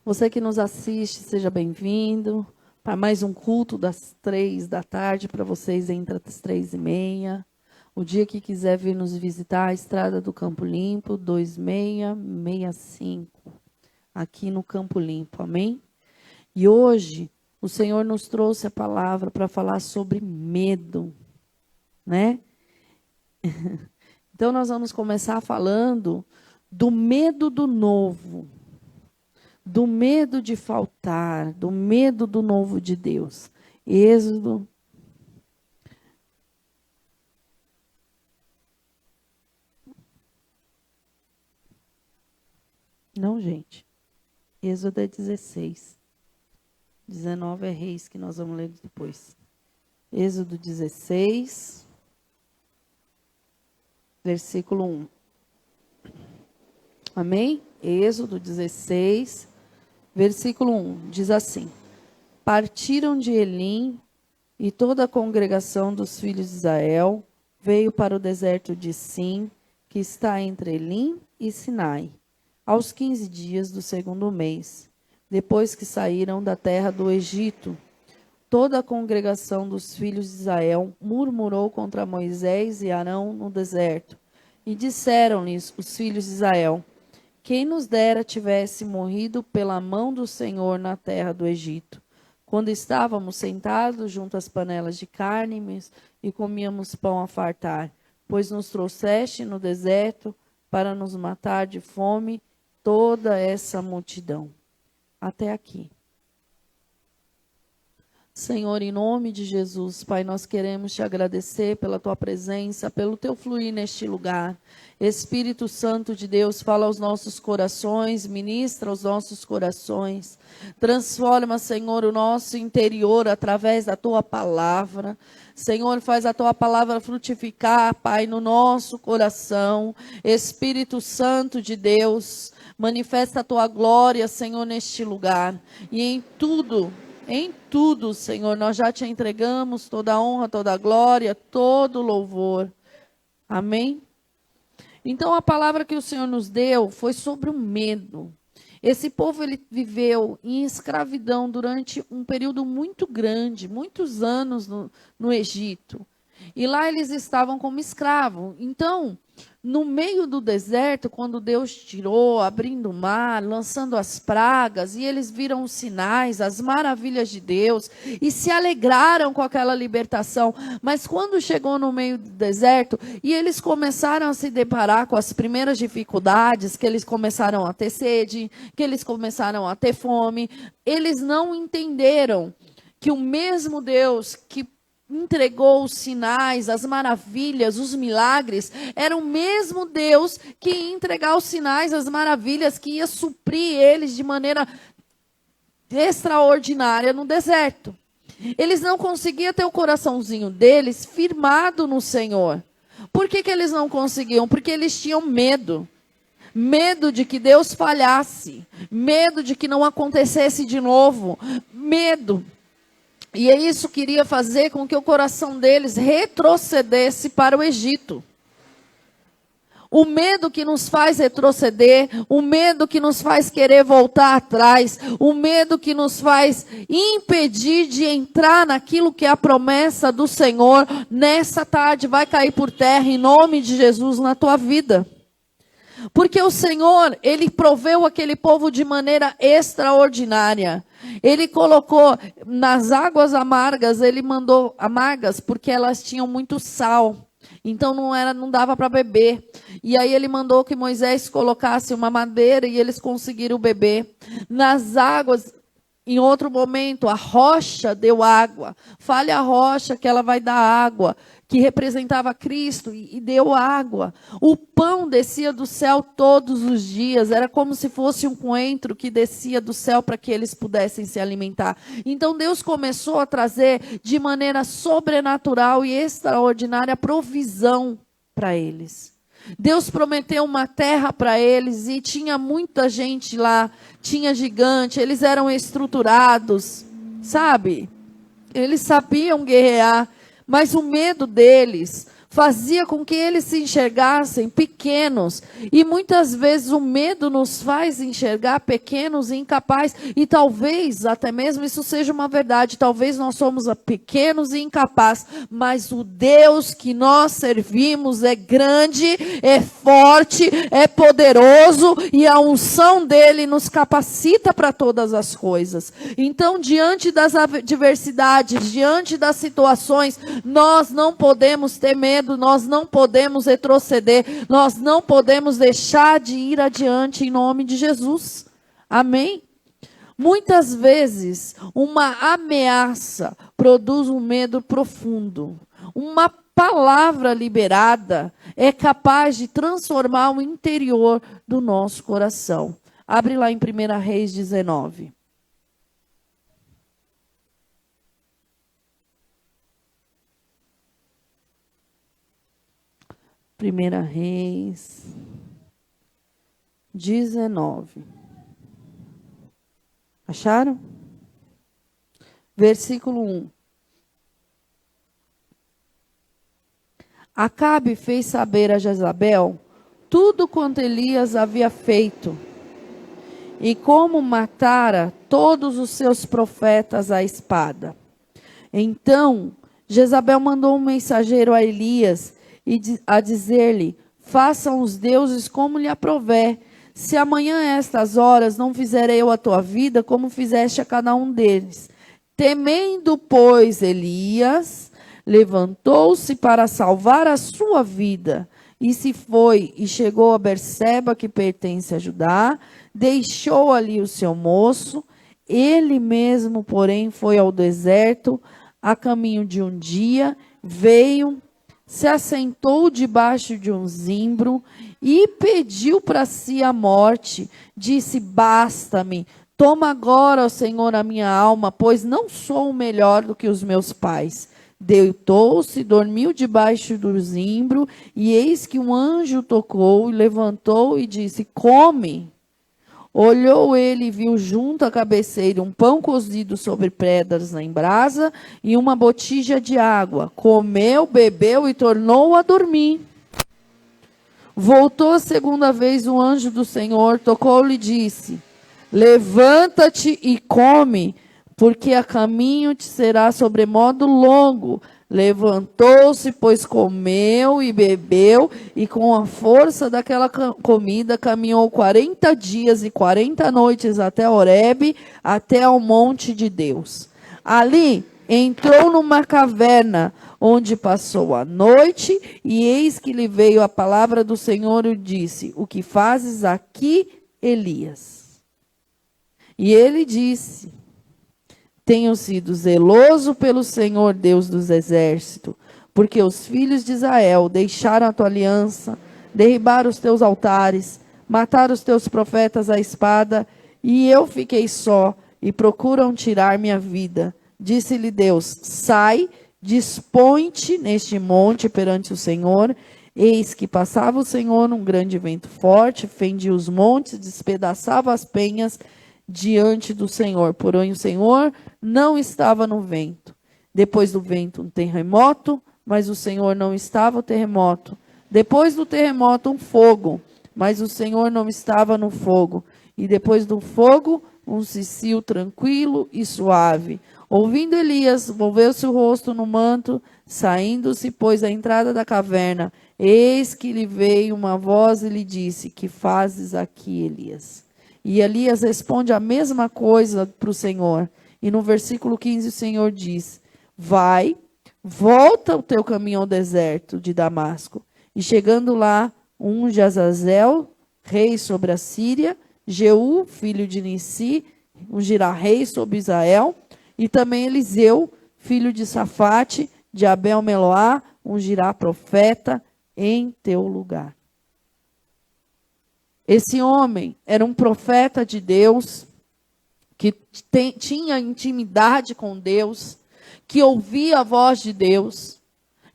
Você que nos assiste, seja bem-vindo para mais um culto das 3 da tarde, para vocês entre as 3h30. O dia que quiser vir nos visitar, a Estrada do Campo Limpo, 2665, aqui no Campo Limpo, amém? E hoje, o Senhor nos trouxe a palavra para falar sobre medo, né? Então, nós vamos começar falando do medo do novo, do medo de faltar, do medo do novo de Deus. Êxodo. Não, gente. Êxodo é 16. 19 é Reis, que nós vamos ler depois. Êxodo 16, versículo 1. Amém? Êxodo 16, versículo 1. Diz assim: Partiram de Elim, e toda a congregação dos filhos de Israel veio para o deserto de Sim, que está entre Elim e Sinai, aos 15 dias do segundo mês, depois que saíram da terra do Egito. Toda a congregação dos filhos de Israel murmurou contra Moisés e Arão no deserto. E disseram-lhes os filhos de Israel: Quem nos dera tivesse morrido pela mão do Senhor na terra do Egito, quando estávamos sentados junto às panelas de carne e comíamos pão a fartar, pois nos trouxeste no deserto para nos matar de fome toda essa multidão. Até aqui. Senhor, em nome de Jesus, Pai, nós queremos te agradecer pela tua presença, pelo teu fluir neste lugar. Espírito Santo de Deus, fala aos nossos corações, ministra aos nossos corações. Transforma, Senhor, o nosso interior através da tua palavra. Senhor, faz a tua palavra frutificar, Pai, no nosso coração. Espírito Santo de Deus, manifesta a tua glória, Senhor, neste lugar. E em tudo, Senhor, nós já te entregamos toda a honra, toda a glória, todo o louvor. Amém? Então, a palavra que o Senhor nos deu foi sobre o medo. Esse povo, ele viveu em escravidão durante um período muito grande, muitos anos no Egito. E lá eles estavam como escravos. Então, no meio do deserto, quando Deus tirou, abrindo o mar, lançando as pragas, e eles viram os sinais, as maravilhas de Deus, e se alegraram com aquela libertação. Mas quando chegou no meio do deserto, e eles começaram a se deparar com as primeiras dificuldades, que eles começaram a ter sede, que eles começaram a ter fome, eles não entenderam que o mesmo Deus que entregou os sinais, as maravilhas, os milagres, era o mesmo Deus que ia entregar os sinais, as maravilhas, que ia suprir eles de maneira extraordinária no deserto. Eles não conseguiam ter o coraçãozinho deles firmado no Senhor. Por que eles não conseguiam? Porque eles tinham medo. Medo de que Deus falhasse. Medo de que não acontecesse de novo. Medo. E isso queria fazer com que o coração deles retrocedesse para o Egito. O medo que nos faz retroceder, o medo que nos faz querer voltar atrás, o medo que nos faz impedir de entrar naquilo que é a promessa do Senhor, nessa tarde vai cair por terra em nome de Jesus na tua vida. Porque o Senhor, Ele proveu aquele povo de maneira extraordinária. Ele colocou nas águas amargas, Ele mandou amargas, porque elas tinham muito sal. Então não dava para beber. E aí Ele mandou que Moisés colocasse uma madeira e eles conseguiram beber. Nas águas, em outro momento, a rocha deu água. Fale a rocha que ela vai dar água, que representava Cristo, e deu água. O pão descia do céu todos os dias, era como se fosse um coentro que descia do céu para que eles pudessem se alimentar. Então Deus começou a trazer de maneira sobrenatural e extraordinária provisão para eles. Deus prometeu uma terra para eles e tinha muita gente lá, tinha gigante, eles eram estruturados, sabe? Eles sabiam guerrear. Mas o medo deles fazia com que eles se enxergassem pequenos. E muitas vezes o medo nos faz enxergar pequenos e incapazes. E talvez, até mesmo isso seja uma verdade, talvez nós somos pequenos e incapazes, mas o Deus que nós servimos é grande, é forte, é poderoso, e a unção dele nos capacita para todas as coisas. Então, diante das adversidades, diante das situações, nós não podemos ter medo, nós não podemos retroceder, nós não podemos deixar de ir adiante em nome de Jesus. Amém? Muitas vezes, uma ameaça produz um medo profundo. Uma palavra liberada é capaz de transformar o interior do nosso coração. Abre lá em 1 Reis 19. 1 Reis 19. Acharam? Versículo 1. Acabe fez saber a Jezabel tudo quanto Elias havia feito, e como matara todos os seus profetas à espada. Então, Jezabel mandou um mensageiro a Elias, a dizer-lhe: façam os deuses como lhe aprouver. Se amanhã a estas horas não fizer eu a tua vida, como fizeste a cada um deles. Temendo, pois, Elias levantou-se para salvar a sua vida, e se foi e chegou a Berseba, que pertence a Judá, deixou ali o seu moço. Ele mesmo, porém, foi ao deserto, a caminho de um dia, veio, se assentou debaixo de um zimbro e pediu para si a morte. Disse: basta-me, toma agora, ó Senhor, a minha alma, pois não sou melhor do que os meus pais. Deitou-se, dormiu debaixo do zimbro, e eis que um anjo tocou, e levantou e disse: come. Olhou ele e viu junto à cabeceira um pão cozido sobre pedras em brasa e uma botija de água. Comeu, bebeu e tornou a dormir. Voltou a segunda vez o anjo do Senhor, tocou-lhe e disse: levanta-te e come, porque a caminho te será sobremodo longo. Levantou-se, pois comeu e bebeu, e com a força daquela comida caminhou 40 dias e 40 noites até Horebe, até ao monte de Deus. Ali entrou numa caverna, onde passou a noite, e eis que lhe veio a palavra do Senhor e disse: o que fazes aqui, Elias? E ele disse: tenho sido zeloso pelo Senhor Deus dos exércitos, porque os filhos de Israel deixaram a tua aliança, derribaram os teus altares, mataram os teus profetas à espada, e eu fiquei só, e procuram tirar minha vida. Disse-lhe Deus: sai, dispõe-te neste monte perante o Senhor. Eis que passava o Senhor num grande vento forte, fendia os montes, despedaçava as penhas diante do Senhor. Porém, o Senhor não estava no vento. Depois do vento, um terremoto, mas o Senhor não estava no terremoto. Depois do terremoto, um fogo, mas o Senhor não estava no fogo. E depois do fogo, um cicio tranquilo e suave. Ouvindo Elias, volveu-se o rosto no manto, saindo-se, pois, à entrada da caverna. Eis que lhe veio uma voz e lhe disse: que fazes aqui, Elias? E Elias responde a mesma coisa para o Senhor. E no versículo 15 o Senhor diz: vai, volta o teu caminho ao deserto de Damasco. E chegando lá, unge Azazel, rei sobre a Síria, Jeú, filho de Nissi, ungirá rei sobre Israel, e também Eliseu, filho de Safate, de Abel-Meloá, ungirá profeta em teu lugar. Esse homem era um profeta de Deus, que tinha intimidade com Deus, que ouvia a voz de Deus,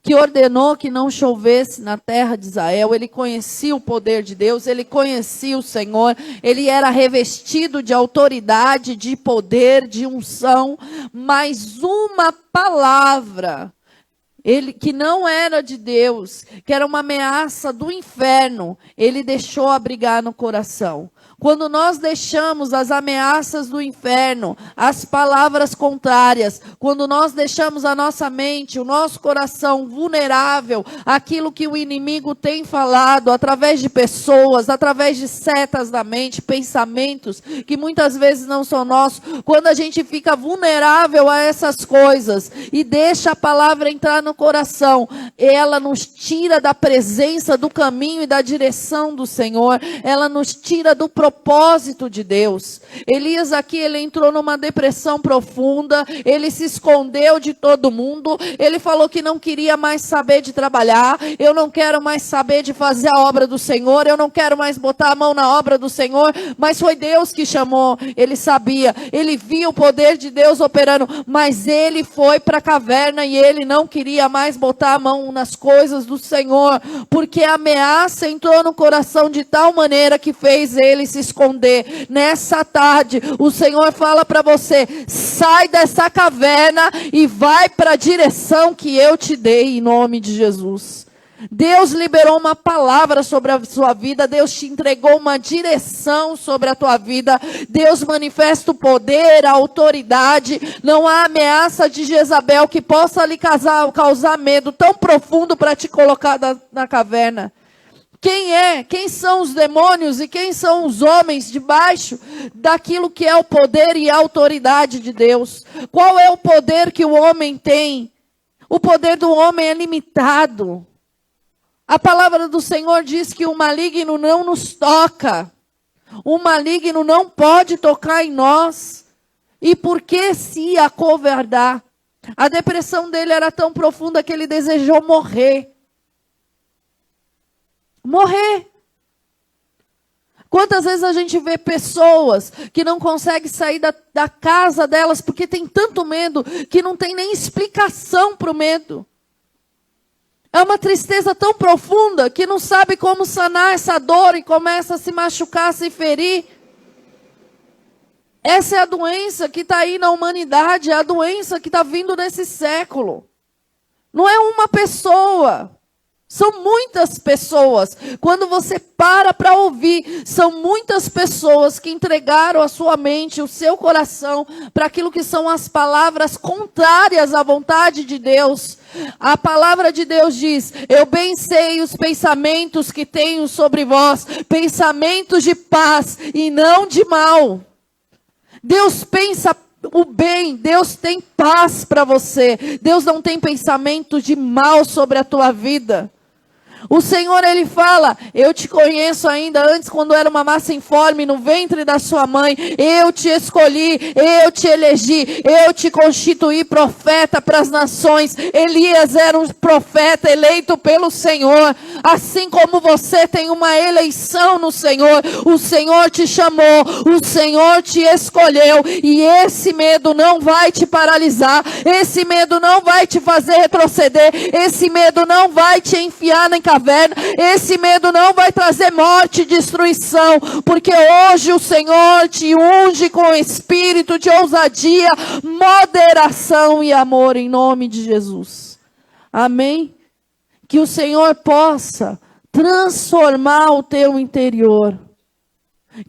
que ordenou que não chovesse na terra de Israel. Ele conhecia o poder de Deus, ele conhecia o Senhor, ele era revestido de autoridade, de poder, de unção, mas uma palavra que não era de Deus, que era uma ameaça do inferno, ele deixou abrigar no coração. Quando nós deixamos as ameaças do inferno, as palavras contrárias, quando nós deixamos a nossa mente, o nosso coração vulnerável àquilo que o inimigo tem falado, através de pessoas, através de setas da mente, pensamentos que muitas vezes não são nossos, quando a gente fica vulnerável a essas coisas e deixa a palavra entrar no coração, ela nos tira da presença, do caminho e da direção do Senhor, ela nos tira do propósito de Deus. Elias aqui, ele entrou numa depressão profunda, ele se escondeu de todo mundo, ele falou que não queria mais saber de trabalhar, eu não quero mais saber de fazer a obra do Senhor, eu não quero mais botar a mão na obra do Senhor, mas foi Deus que chamou, ele sabia, ele via o poder de Deus operando, mas ele foi para a caverna e ele não queria mais botar a mão nas coisas do Senhor, porque a ameaça entrou no coração de tal maneira que fez ele se esconder. Nessa tarde, o Senhor fala para você: sai dessa caverna e vai para a direção que eu te dei, em nome de Jesus. Deus liberou uma palavra sobre a sua vida, Deus te entregou uma direção sobre a tua vida, Deus manifesta o poder, a autoridade. Não há ameaça de Jezabel que possa lhe causar medo tão profundo para te colocar na caverna. Quem são os demônios e quem são os homens debaixo daquilo que é o poder e a autoridade de Deus? Qual é o poder que o homem tem? O poder do homem é limitado. A palavra do Senhor diz que o maligno não nos toca. O maligno não pode tocar em nós. E por que se acovardar? A depressão dele era tão profunda que ele desejou morrer. Morrer. Quantas vezes a gente vê pessoas que não conseguem sair da casa delas porque tem tanto medo que não tem nem explicação para o medo. É uma tristeza tão profunda que não sabe como sanar essa dor e começa a se machucar, a se ferir. Essa é a doença que está aí na humanidade, é a doença que está vindo nesse século. Não é uma pessoa. São muitas pessoas. Quando você para ouvir, são muitas pessoas que entregaram a sua mente, o seu coração, para aquilo que são as palavras contrárias à vontade de Deus. A palavra de Deus diz: eu bem sei os pensamentos que tenho sobre vós, pensamentos de paz e não de mal. Deus pensa o bem, Deus tem paz para você. Deus não tem pensamento de mal sobre a tua vida. O Senhor, Ele fala: eu te conheço ainda antes, quando era uma massa informe no ventre da sua mãe. Eu te escolhi, eu te elegi, eu te constituí profeta para as nações. Elias era um profeta eleito pelo Senhor. Assim como você tem uma eleição no Senhor, o Senhor te chamou, o Senhor te escolheu. E esse medo não vai te paralisar, esse medo não vai te fazer retroceder, esse medo não vai te enfiar na caverna, esse medo não vai trazer morte e destruição, porque hoje o Senhor te unge com espírito de ousadia, moderação e amor, em nome de Jesus. Amém? Que o Senhor possa transformar o teu interior,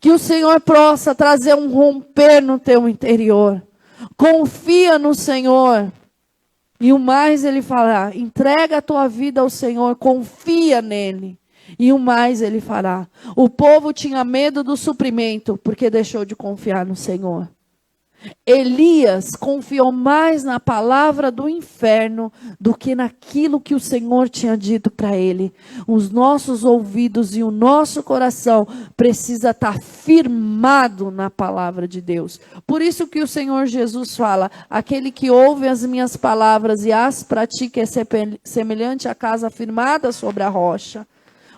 que o Senhor possa trazer um romper no teu interior. Confia no Senhor. E o mais Ele fará: entrega a tua vida ao Senhor, confia nele. E o mais Ele fará. O povo tinha medo do suprimento, porque deixou de confiar no Senhor. Elias confiou mais na palavra do inferno do que naquilo que o Senhor tinha dito para ele. Os nossos ouvidos e o nosso coração precisa estar firmado na palavra de Deus. Por isso que o Senhor Jesus fala: aquele que ouve as minhas palavras e as pratica é semelhante à casa firmada sobre a rocha.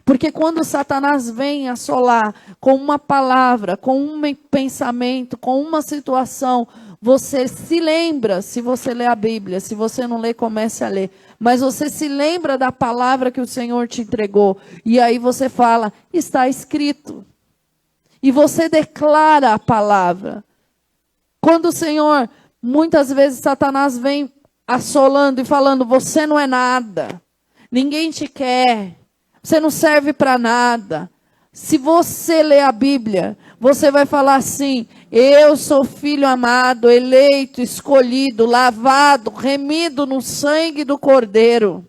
Porque quando Satanás vem assolar com uma palavra, com um pensamento, com uma situação, você se lembra, se você lê a Bíblia, se você não lê, comece a ler. Mas você se lembra da palavra que o Senhor te entregou. E aí você fala: está escrito. E você declara a palavra. Quando o Senhor, muitas vezes Satanás vem assolando e falando: você não é nada, ninguém te quer, você não serve para nada. Se você ler a Bíblia, você vai falar assim: eu sou filho amado, eleito, escolhido, lavado, remido no sangue do Cordeiro.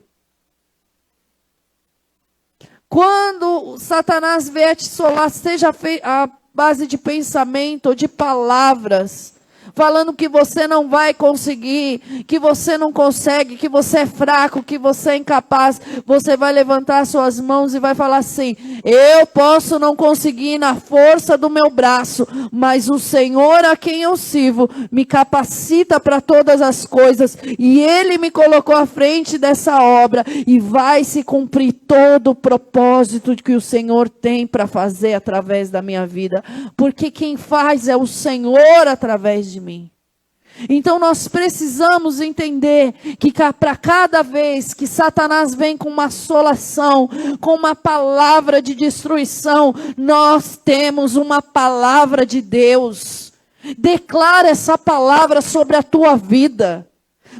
Quando Satanás vier te assolar, seja a base de pensamento ou de palavras, falando que você não vai conseguir, que você não consegue, que você é fraco, que você é incapaz, você vai levantar suas mãos e vai falar assim: eu posso não conseguir na força do meu braço, mas o Senhor a quem eu sirvo me capacita para todas as coisas, e Ele me colocou à frente dessa obra, e vai se cumprir todo o propósito que o Senhor tem para fazer através da minha vida, porque quem faz é o Senhor através de mim. Então nós precisamos entender que para cada vez que Satanás vem com uma assolação, com uma palavra de destruição, nós temos uma palavra de Deus. Declara essa palavra sobre a tua vida.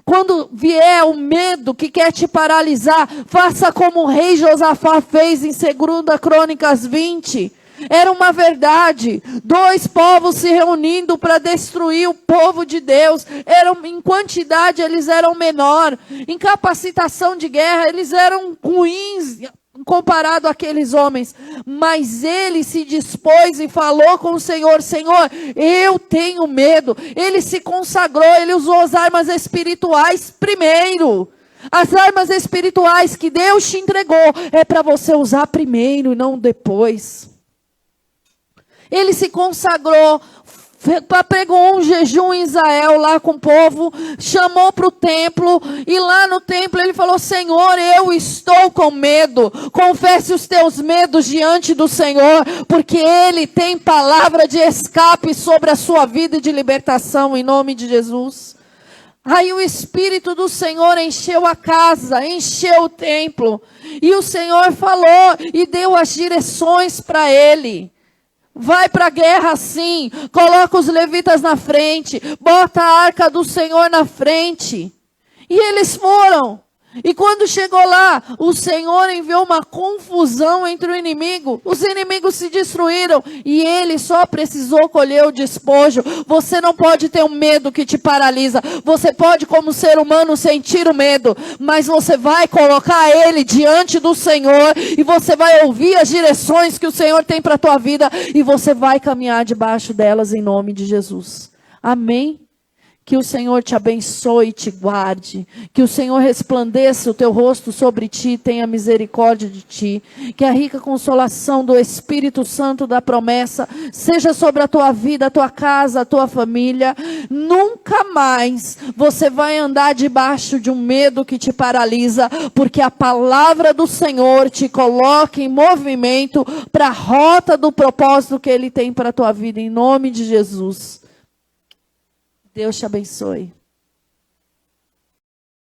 Quando vier o medo que quer te paralisar, faça como o rei Josafá fez em 2 Crônicas 20. Era uma verdade, 2 povos se reunindo para destruir o povo de Deus. Em quantidade eles eram menor, em capacitação de guerra eles eram ruins comparado àqueles homens. Mas ele se dispôs e falou com o Senhor: Senhor, eu tenho medo. Ele se consagrou, ele usou as armas espirituais primeiro. As armas espirituais que Deus te entregou é para você usar primeiro e não depois. Ele se consagrou, pregou um jejum em Israel lá com o povo, chamou para o templo, e lá no templo ele falou: Senhor, eu estou com medo. Confesse os teus medos diante do Senhor, porque Ele tem palavra de escape sobre a sua vida e de libertação, em nome de Jesus. Aí o Espírito do Senhor encheu a casa, encheu o templo, e o Senhor falou e deu as direções para ele. Vai para a guerra sim, coloca os levitas na frente, bota a arca do Senhor na frente. E eles foram. E quando chegou lá, o Senhor enviou uma confusão entre o inimigo. Os inimigos se destruíram e ele só precisou colher o despojo. Você não pode ter um medo que te paralisa. Você pode, como ser humano, sentir o medo, mas você vai colocar ele diante do Senhor e você vai ouvir as direções que o Senhor tem para a tua vida e você vai caminhar debaixo delas em nome de Jesus. Amém? Que o Senhor te abençoe e te guarde. Que o Senhor resplandeça o teu rosto sobre ti, tenha misericórdia de ti. Que a rica consolação do Espírito Santo da promessa seja sobre a tua vida, a tua casa, a tua família. Nunca mais você vai andar debaixo de um medo que te paralisa, porque a palavra do Senhor te coloca em movimento para a rota do propósito que Ele tem para a tua vida, em nome de Jesus. Deus te abençoe.